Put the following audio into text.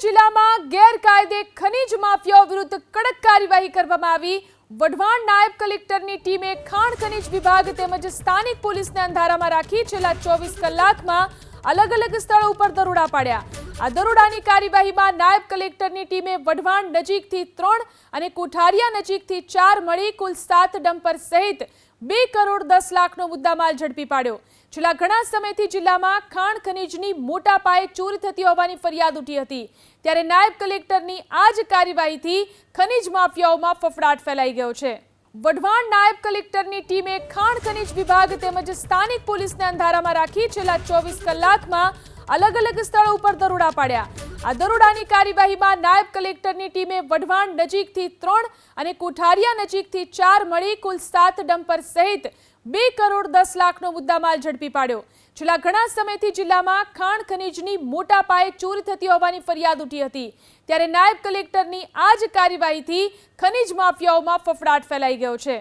જિલ્લામાં ગેરકાયદે ખનીજ માફિયાઓ વિરુદ્ધ કડક કાર્યવાહી કરવામાં આવી। વઢવાણ નાયબ કલેક્ટરની ટીમે ખાણ ખનીજ વિભાગ તેમજ સ્થાનિક પોલીસને અંધારામાં રાખી છેલ્લા 24 કલાકમાં અલગ અલગ સ્થળો ઉપર દરોડા પાડ્યા। આ દરોડાની કાર્યવાહીમાં નાયબ કલેક્ટરની ટીમે વઢવાણ નજીકથી 3 અને કોઠારિયા નજીકથી 4 મળી કુલ 7 ડમ્પર સહિત 2 કરોડ 10 લાખનો મુદ્દામાલ ઝડપી પાડ્યો। છેલ્લા ઘણા સમયથી જિલ્લામાં ખાણ ખનીજની મોટા પાયે ચોરી થતી હોવાની ફરિયાદ ઉઠી હતી, ત્યારે નાયબ કલેક્ટરની આ જ કાર્યવાહીથી ખનીજ માફિયાઓમાં ફફડાટ ફેલાઈ ગયો છે। વઢવાણ નાયબ કલેક્ટરની ટીમે ખાણ ખનીજ વિભાગ તેમજ સ્થાનિક પોલીસને અંધારામાં રાખી છેલ્લા 24 કલાકમાં અલગ અલગ સ્થળો ઉપર દરોડા પાડ્યા। આ દરોડાની કાર્યવાહીમાં નાયબ કલેક્ટરની ટીમે વઢવાણ નજીકથી 3 અને કોઠારિયા નજીકથી 4 મળી કુલ 7 ડમ્પર સહિત 2 કરોડ 10 લાખનો મુદ્દામાલ ઝડપી પાડ્યો। છેલ્લા ઘણા સમયથી જિલ્લામાં ખાણ ખનીજની મોટા પાયે ચોરી થતી હોવાની ફરિયાદ ઉઠી હતી, ત્યારે નાયબ કલેક્ટરની આ જ કાર્યવાહીથી ખનીજ માફિયાઓમાં ફફડાટ ફેલાઈ ગયો છે।